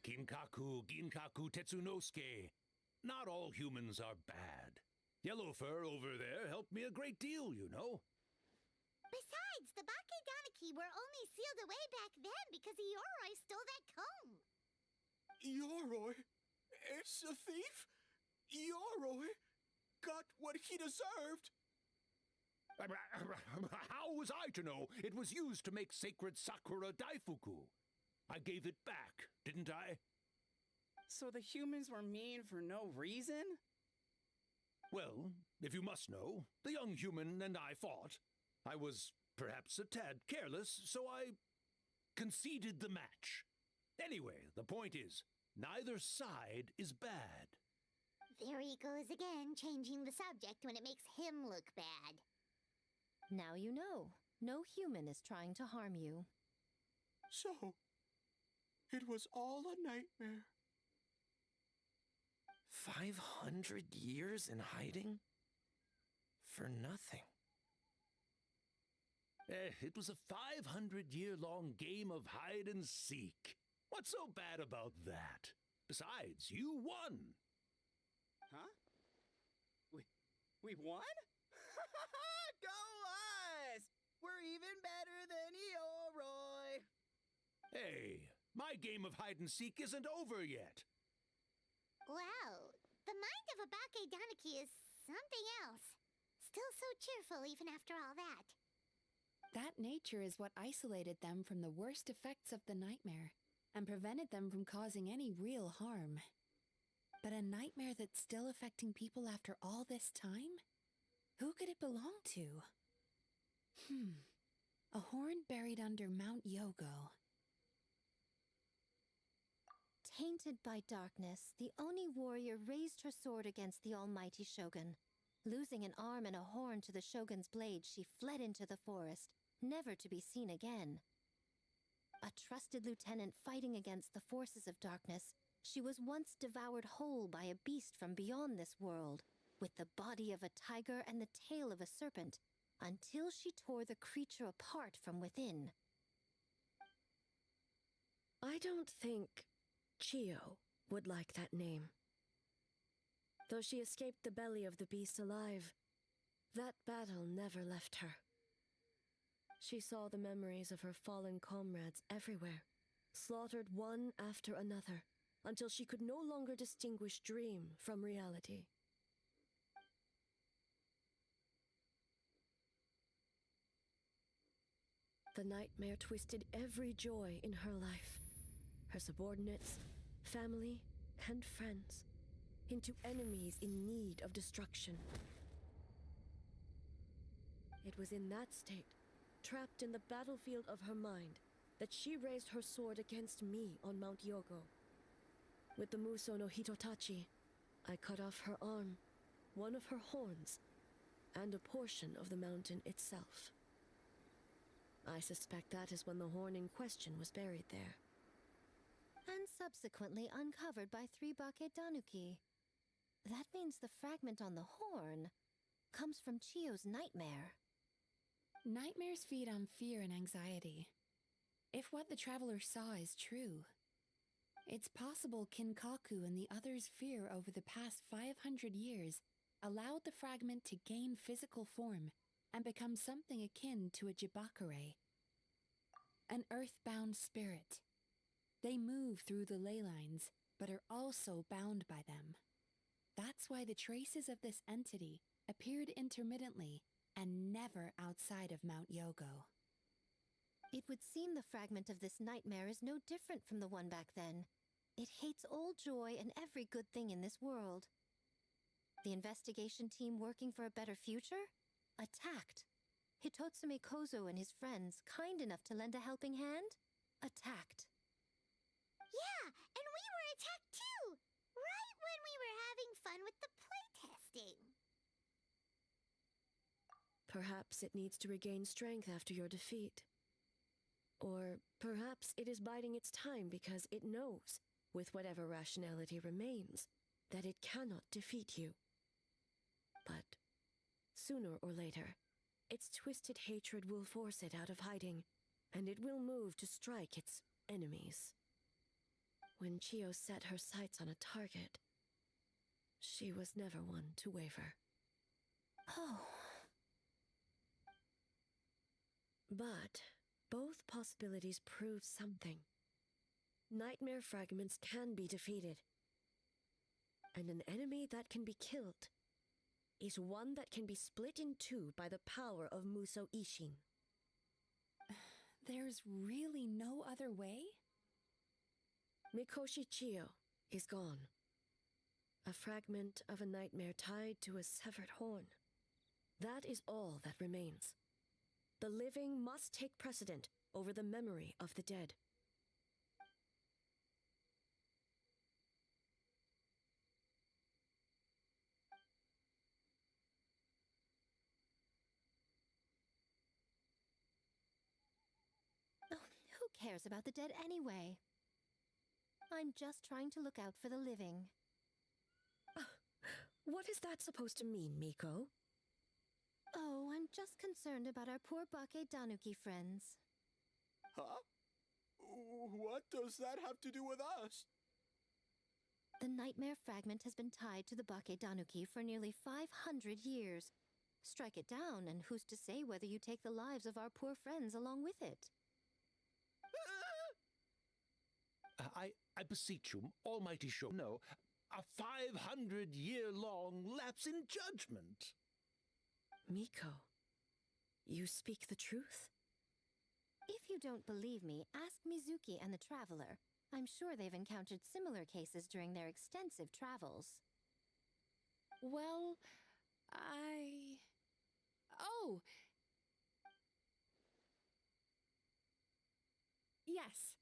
Ginkaku Tetsunosuke. Not all humans are bad. Yellow Fur over there helped me a great deal, you know. Besides, the Bake Danuki were only sealed away back then because Yoroi stole that comb. Yoroi is a thief? Yoroi got what he deserved. How was I to know it was used to make sacred Sakura Daifuku? I gave it back, didn't I? So the humans were mean for no reason? Well, if you must know, the young human and I fought. I was perhaps a tad careless, so I conceded the match. Anyway, the point is, neither side is bad. There he goes again, changing the subject when it makes him look bad. Now you know. No human is trying to harm you. So, it was all a nightmare. 500 years in hiding? For nothing. It was a 500-year-long game of hide and seek. What's so bad about that? Besides, you won. Huh? We won? Go us! We're even better than Yoroi. Hey, my game of hide and seek isn't over yet. Wow, the mind of a Bake Danuki is something else. Still so cheerful even after all that. That nature is what isolated them from the worst effects of the nightmare and prevented them from causing any real harm. But a nightmare that's still affecting people after all this time? Who could it belong to? A horn buried under Mount Yogo. Tainted by darkness, the Oni warrior raised her sword against the almighty Shogun. Losing an arm and a horn to the Shogun's blade, she fled into the forest, never to be seen again. A trusted lieutenant fighting against the forces of darkness, she was once devoured whole by a beast from beyond this world, with the body of a tiger and the tail of a serpent, until she tore the creature apart from within. I don't think Chio would like that name. Though she escaped the belly of the beast alive, that battle never left her. She saw the memories of her fallen comrades everywhere, slaughtered one after another, until she could no longer distinguish dream from reality. The nightmare twisted every joy in her life, her subordinates, family, and friends, into enemies in need of destruction. It was in that state, trapped in the battlefield of her mind, that she raised her sword against me on Mount Yogo. With the Muso no Hitotachi, I cut off her arm, one of her horns, and a portion of the mountain itself. I suspect that is when the horn in question was buried there. And subsequently uncovered by 3 Bake Danuki. That means the fragment on the horn comes from Chio's nightmare. Nightmares feed on fear and anxiety. If what the traveler saw is true, it's possible Kinkaku and the others' fear over the past 500 years allowed the fragment to gain physical form and become something akin to a Jibakure, an earthbound spirit. They move through the ley lines, but are also bound by them. That's why the traces of this entity appeared intermittently and never outside of Mount Yogo. It would seem the fragment of this nightmare is no different from the one back then. It hates all joy and every good thing in this world. The investigation team working for a better future? Attacked. Hitotsume Kozo and his friends, kind enough to lend a helping hand? Attacked. Yeah, and we were attacked too! Right when we were having fun with the playtesting. Perhaps it needs to regain strength after your defeat. Or perhaps it is biding its time because it knows, with whatever rationality remains, that it cannot defeat you. But sooner or later, its twisted hatred will force it out of hiding, and it will move to strike its enemies. When Chio set her sights on a target, she was never one to waver. Oh. But both possibilities prove something. Nightmare fragments can be defeated, and an enemy that can be killed is one that can be split in two by the power of Muso Ishin. There's really no other way? Mikoshi Chio is gone. A fragment of a nightmare tied to a severed horn. That is all that remains. The living must take precedent over the memory of the dead. Oh, who cares about the dead anyway? I'm just trying to look out for the living. What is that supposed to mean, Miko? Oh, I'm just concerned about our poor Bake Danuki friends. Huh? What does that have to do with us? The nightmare fragment has been tied to the Bake Danuki for nearly 500 years. Strike it down, and who's to say whether you take the lives of our poor friends along with it? I beseech you, Almighty Show, no, a 500-year-long lapse in judgment. Miko, you speak the truth? If you don't believe me, ask Mizuki and the Traveler. I'm sure they've encountered similar cases during their extensive travels. Well, Oh! Yes,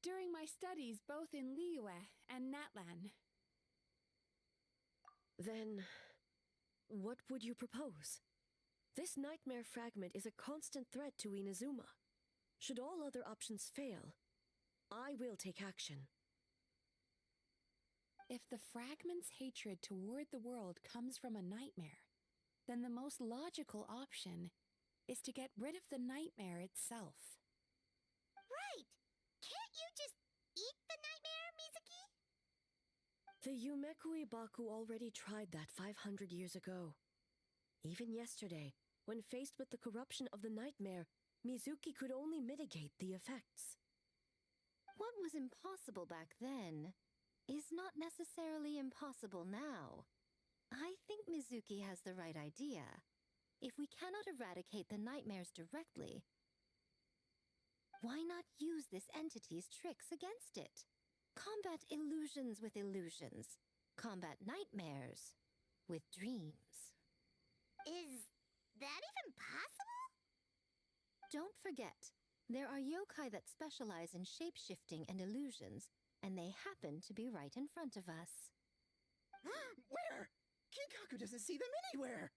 during my studies both in Liyue and Natlan. Then, what would you propose? This nightmare fragment is a constant threat to Inazuma. Should all other options fail, I will take action. if the fragment's hatred toward the world comes from a nightmare, then the most logical option is to get rid of the nightmare itself. Right! Can't you just eat the nightmare, Mizuki? The Yumekui Baku already tried that 500 years ago. Even yesterday, when faced with the corruption of the nightmare, Mizuki could only mitigate the effects. What was impossible back then is not necessarily impossible now. I think Mizuki has the right idea. If we cannot eradicate the nightmares directly, why not use this entity's tricks against it? Combat illusions with illusions. Combat nightmares with dreams. Is that even possible? Don't forget, there are yokai that specialize in shape-shifting and illusions, and they happen to be right in front of us. Where? Kinkaku doesn't see them anywhere!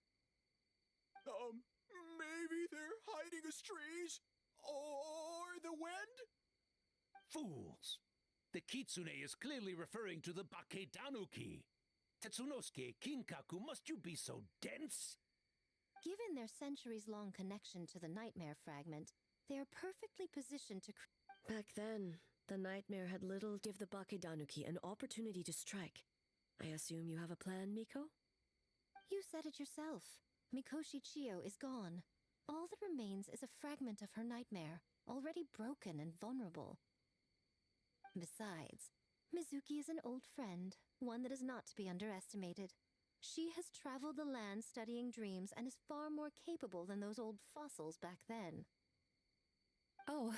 Maybe they're hiding as trees? Or the wind? Fools! The kitsune is clearly referring to the Baketanuki. Tetsunosuke, Kinkaku, must you be so dense? Given their centuries-long connection to the nightmare fragment, they are perfectly positioned to Back then, the nightmare had little to give the Bakedanuki an opportunity to strike. I assume you have a plan, Miko? You said it yourself. Mikoshi Chiyo is gone. All that remains is a fragment of her nightmare, already broken and vulnerable. Besides, Mizuki is an old friend, one that is not to be underestimated. She has traveled the land studying dreams and is far more capable than those old fossils back then. Oh,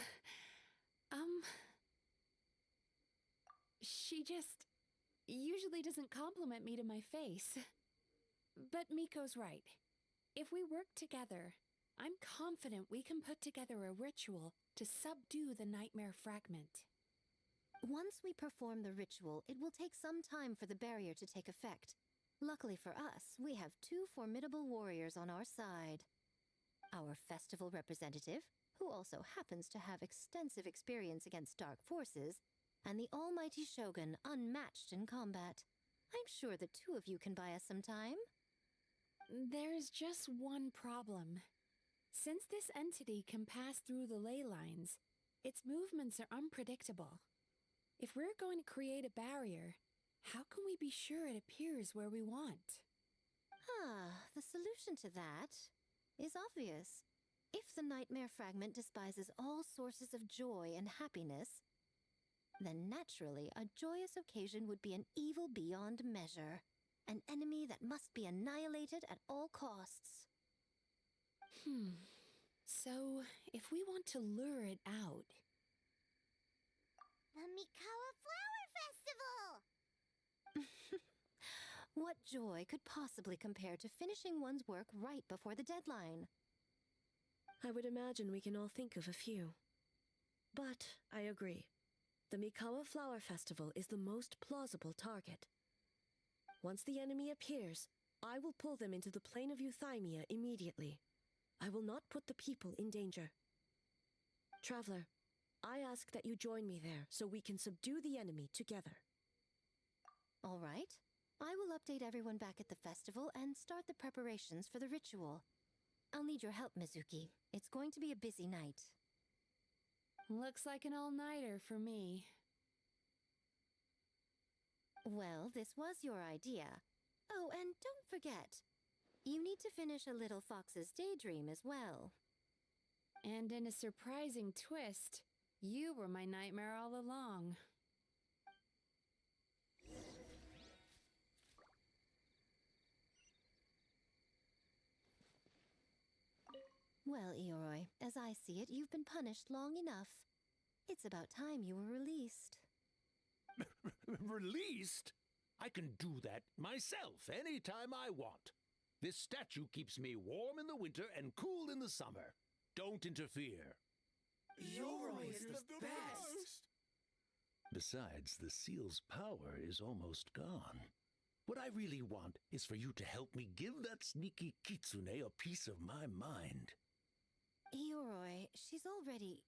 she just usually doesn't compliment me to my face. But Miko's right. If we work together, I'm confident we can put together a ritual to subdue the nightmare fragment. Once we perform the ritual, it will take some time for the barrier to take effect. Luckily for us, we have two formidable warriors on our side. Our festival representative, who also happens to have extensive experience against dark forces, and the almighty Shogun, unmatched in combat. I'm sure the two of you can buy us some time. There's just one problem. Since this entity can pass through the ley lines, its movements are unpredictable. If we're going to create a barrier, how can we be sure it appears where we want? The solution to that is obvious. If the nightmare fragment despises all sources of joy and happiness, then naturally a joyous occasion would be an evil beyond measure. An enemy that must be annihilated at all costs. So, if we want to lure it out... The Mikawa Flower Festival! What joy could possibly compare to finishing one's work right before the deadline? I would imagine we can all think of a few. But I agree. The Mikawa Flower Festival is the most plausible target. Once the enemy appears, I will pull them into the plain of Euthymia immediately. I will not put the people in danger. Traveler, I ask that you join me there so we can subdue the enemy together. All right. I will update everyone back at the festival and start the preparations for the ritual. I'll need your help, Mizuki. It's going to be a busy night. Looks like an all-nighter for me. Well, this was your idea. Oh, and don't forget, you need to finish a little fox's daydream as well. And in a surprising twist, you were my nightmare all along. Well, Ioroi, as I see it, you've been punished long enough. It's about time you were released. Released? I can do that myself anytime I want. This statue keeps me warm in the winter and cool in the summer. Don't interfere. Yoroi is the best! Besides, the seal's power is almost gone. What I really want is for you to help me give that sneaky kitsune a piece of my mind. Ioroi, she's already...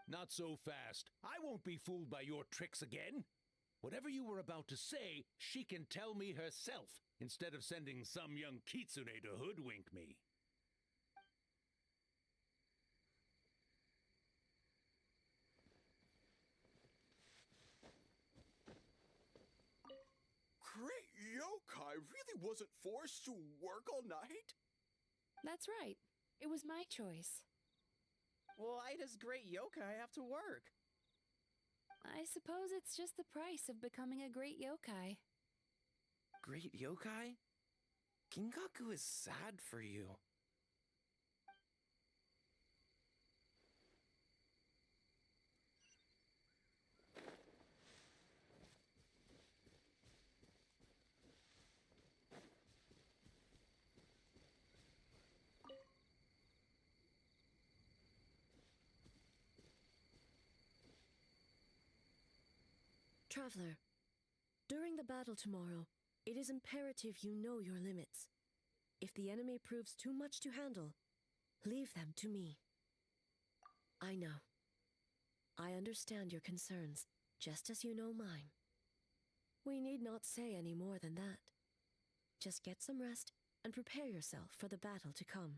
Not so fast. I won't be fooled by your tricks again. Whatever you were about to say, she can tell me herself, instead of sending some young kitsune to hoodwink me. Great yokai really wasn't forced to work all night? That's right. It was my choice. Why does great yokai have to work? I suppose it's just the price of becoming a great yokai. Great yokai? Gingaku is sad for you. Traveler, during the battle tomorrow, it is imperative you know your limits. If the enemy proves too much to handle, leave them to me. I know. I understand your concerns, just as you know mine. We need not say any more than that. Just get some rest and prepare yourself for the battle to come.